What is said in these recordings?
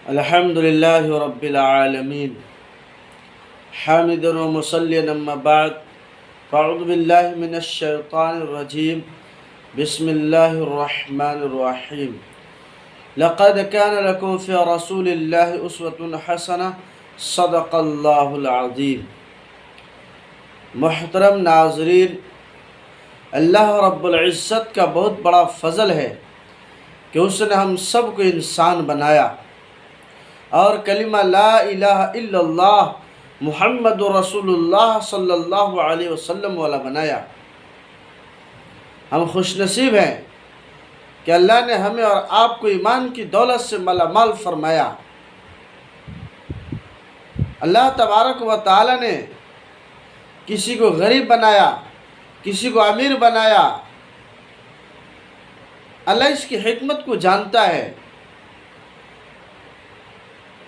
अल्हम्दुलिल्लाहि रब्बिल आलमीन हामिदन व मुसल्लियन अम्मा बाद फ़अऊज़ु बिल्लाहि मिनश शैतानिर रजीम बिस्मिल्लाहिर रहमानिर रहीम लक़द कान लकुम फ़ी रसूलिल्लाहि उस्वतुन हसनह सदक़ल्लाहुल अज़ीम। मुहतरम नाज़रीन, अल्लाह रब्बुल इज़्ज़त का बहुत बड़ा फ़ज़ल है कि उसने हम सब को इंसान बनाया और कलिमा ला इलाहा इल्लल्लाह मुहम्मदुर रसूलुल्लाह सल्लल्लाहु अलैहि वसल्लम वाला बनाया। हम खुशनसीब हैं कि अल्लाह ने हमें और आपको ईमान की दौलत से मालामाल फरमाया। अल्लाह तबारक व तआला ने किसी को गरीब बनाया, किसी को अमीर बनाया। अल्लाह इसकी हिकमत को जानता है।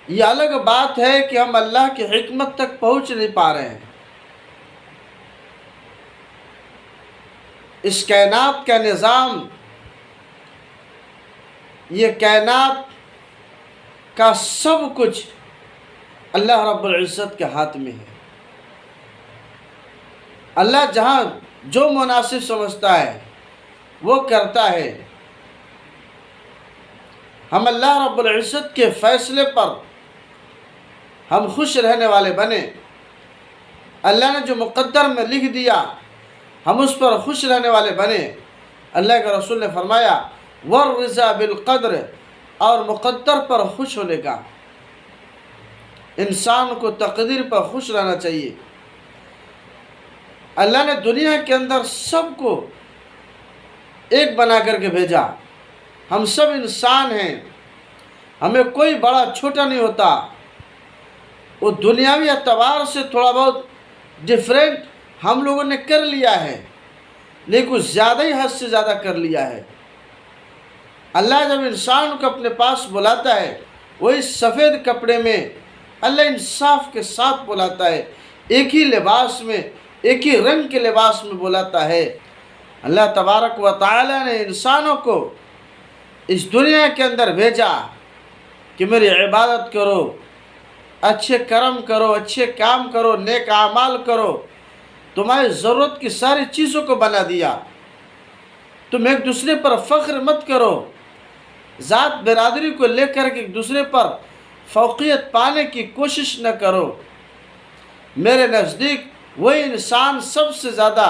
ये अलग बात है कि हम अल्लाह की हिकमत तक पहुंच नहीं पा रहे हैं। इस कायनात का निज़ाम, ये कायनात का सब कुछ अल्लाह रब्बुल इज़्ज़त के हाथ में है। अल्लाह जहाँ जो मुनासिब समझता है वो करता है। हम अल्लाह रब्बुल इज़्ज़त के फ़ैसले पर हम खुश रहने वाले बने। अल्लाह ने जो मुक़द्दर में लिख दिया हम उस पर खुश रहने वाले बने। अल्लाह के रसूल ने फरमाया वर्रिज़ा बिल क़द्र, और मुक़द्दर पर खुश होने का। इंसान को तक़दीर पर खुश रहना चाहिए। अल्लाह ने दुनिया के अंदर सबको एक बना करके भेजा। हम सब इंसान हैं, हमें कोई बड़ा छोटा नहीं होता। वो दुनियावी एतबार से थोड़ा बहुत डिफरेंट हम लोगों ने कर लिया है, लेकिन कुछ ज़्यादा ही हद से ज़्यादा कर लिया है। अल्लाह जब इंसान को अपने पास बुलाता है वही सफ़ेद कपड़े में अल्लाह इंसाफ के साथ बुलाता है। एक ही लिबास में, एक ही रंग के लिबास में बुलाता है। अल्लाह तबारक व तआला ने इंसानों को इस दुनिया के अंदर भेजा कि मेरी इबादत करो, अच्छे कर्म करो, अच्छे काम करो, नेक आमाल करो। तुम्हारी ज़रूरत की सारी चीज़ों को बना दिया। तुम एक दूसरे पर फ़ख्र मत करो। ज़ात बिरादरी को लेकर के एक दूसरे पर फ़ौक़ियत पाने की कोशिश न करो। मेरे नज़दीक वही इंसान सबसे ज़्यादा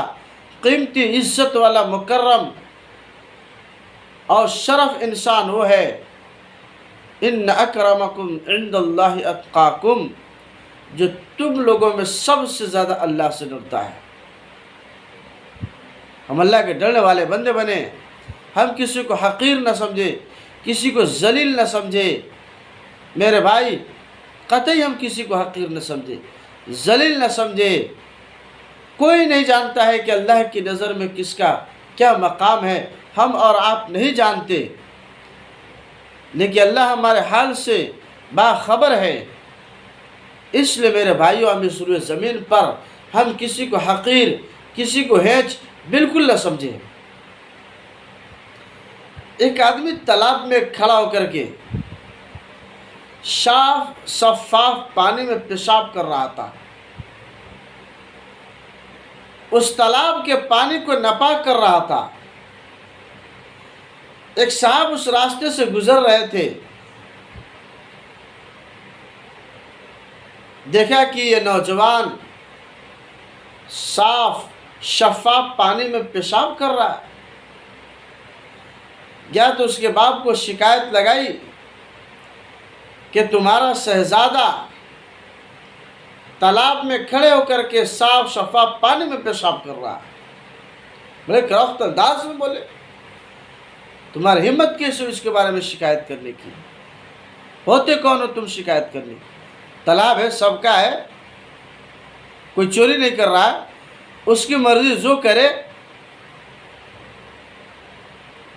कीमती, इज़्ज़त वाला, मुकर्रम और शरफ इंसान वो है। इन्न अक्रमकुम इंदल्लाहि अत्क़ाकुम, जो तुम लोगों में सबसे ज़्यादा अल्लाह से डरता है। हम अल्लाह के डरने वाले बंदे बने। हम किसी को हक़ीर न समझे, किसी को जलील न समझे। मेरे भाई, कतई हम किसी को हक़ीर न समझे, जलील न समझे। कोई नहीं जानता है कि अल्लाह की नज़र में किसका क्या मकाम है। हम और आप नहीं जानते, लेकिन अल्लाह हमारे हाल से बाखबर है। इसलिए मेरे भाइयों, हम इस रूए ज़मीन पर हम किसी को हक़ीर, किसी को हेच बिल्कुल न समझें। एक आदमी तालाब में खड़ा होकर के साफ शफ़ाफ पानी में पेशाब कर रहा था। उस तालाब के पानी को नापाक कर रहा था। एक साहब उस रास्ते से गुजर रहे थे। देखा कि ये नौजवान साफ शफ़ाफ पानी में पेशाब कर रहा है। गया तो उसके बाप को शिकायत लगाई कि तुम्हारा शहज़ादा तालाब में खड़े होकर के साफ शफ़ाफ पानी में पेशाब कर रहा है। बड़े करख्त अंदाज में बोले, तुम्हारी हिम्मत कैसे हुई इसके बारे में शिकायत करने की? होते कौन हो तुम शिकायत करने? तालाब है, सबका है, कोई चोरी नहीं कर रहा है। उसकी मर्ज़ी जो करे,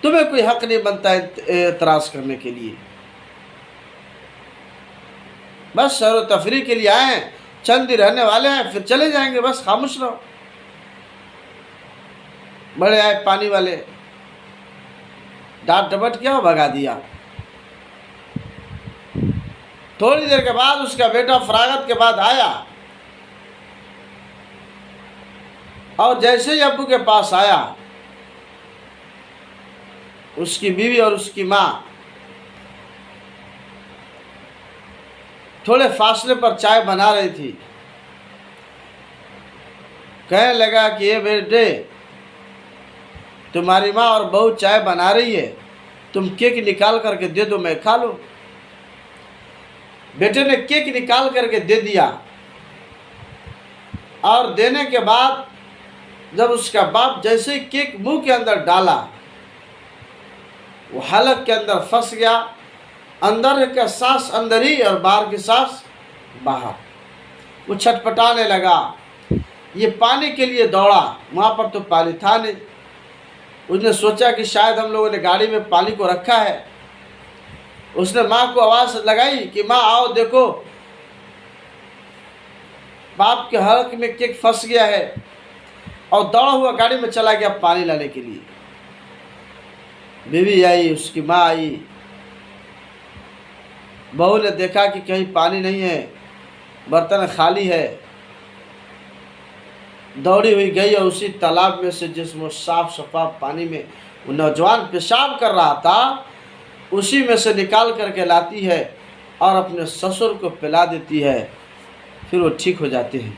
तुम्हें कोई हक़ नहीं बनता एतराज़ करने के लिए। बस सैर व तफरीह के लिए आए हैं, चंद ही रहने वाले हैं, फिर चले जाएंगे। बस खामोश रहो। बड़े आए पानी वाले, डांट डपट किया, भगा दिया। थोड़ी देर के बाद उसका बेटा फरागत के बाद आया और जैसे ही अब्बू के पास आया, उसकी बीवी और उसकी माँ थोड़े फासले पर चाय बना रही थी। कहने लगा कि ये बेटे, तुम्हारी माँ और बहू चाय बना रही है, तुम केक निकाल करके दे दो, मैं खा लूँ। बेटे ने केक निकाल करके दे दिया और देने के बाद जब उसका बाप जैसे ही केक मुंह के अंदर डाला, वो हलक के अंदर फंस गया। अंदर का सांस अंदर ही और बाहर की सांस बाहर। वो छटपटाने लगा, ये पानी के लिए दौड़ा। वहाँ पर तो पानी था नहीं। उसने सोचा कि शायद हम लोगों ने गाड़ी में पानी को रखा है। उसने माँ को आवाज़ लगाई कि माँ आओ देखो, बाप के हलक में केक फंस गया है, और दौड़ा हुआ गाड़ी में चला गया पानी लाने के लिए। बीवी आई, उसकी माँ आई। बहू ने देखा कि कहीं पानी नहीं है, बर्तन खाली है। दौड़ी हुई गई और उसी तालाब में से जिसमें साफ शफाफ पानी में वो नौजवान पेशाब कर रहा था, उसी में से निकाल करके लाती है और अपने ससुर को पिला देती है। फिर वो ठीक हो जाते हैं।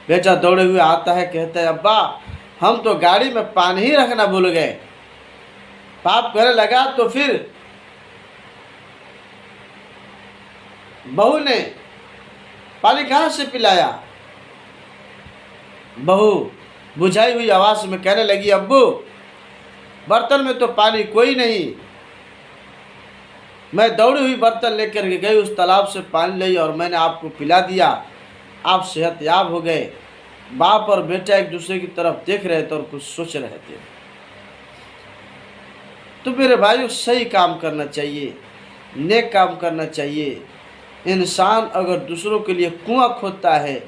बेटा दौड़े हुए आता है, कहता है अब्बा हम तो गाड़ी में पानी ही रखना भूल गए। बाप कहने लगा तो फिर बहू ने पानी कहाँ से पिलाया? बहू बुझाई हुई आवाज़ में कहने लगी अब्बू बर्तन में तो पानी कोई नहीं, मैं दौड़ी हुई बर्तन लेकर के गई, उस तालाब से पानी लाई और मैंने आपको पिला दिया, आप सेहतयाब हो गए। बाप और बेटा एक दूसरे की तरफ देख रहे थे और कुछ सोच रहे थे। तो मेरे भाइयों, सही काम करना चाहिए, नेक काम करना चाहिए। इंसान अगर दूसरों के लिए कुआं खोदता है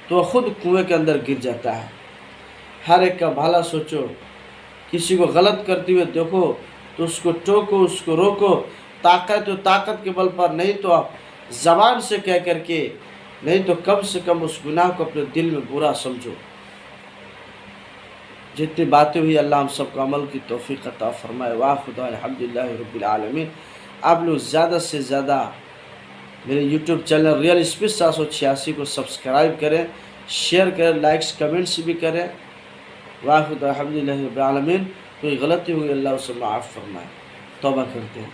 तो खुद कुएं के अंदर गिर जाता है। हर एक का भला सोचो। किसी को गलत करते हुए देखो तो उसको टोको, उसको रोको। ताकत तो ताकत के बल पर, नहीं तो आप ज़बान से कह करके, नहीं तो कम से कम उस गुनाह को अपने दिल में बुरा समझो। जितनी बातें हुई अल्लाह हम सबको अमल की तौफीक अता फरमाए। वाह खुदा अल्हम्दुलिल्लाह रब्बिल आलमीन। आप लोग ज़्यादा से ज़्यादा मेरे YouTube चैनल रियल स्पीच 786 को सब्सक्राइब करें, शेयर करें, लाइक्स कमेंट्स भी करें। वाह खुदा अल्हम्दुलिल्लाह रब्बिल आलमीन। कोई गलती हुई अल्लाह उसे माफ़ फरमाए। तौबा करते हैं।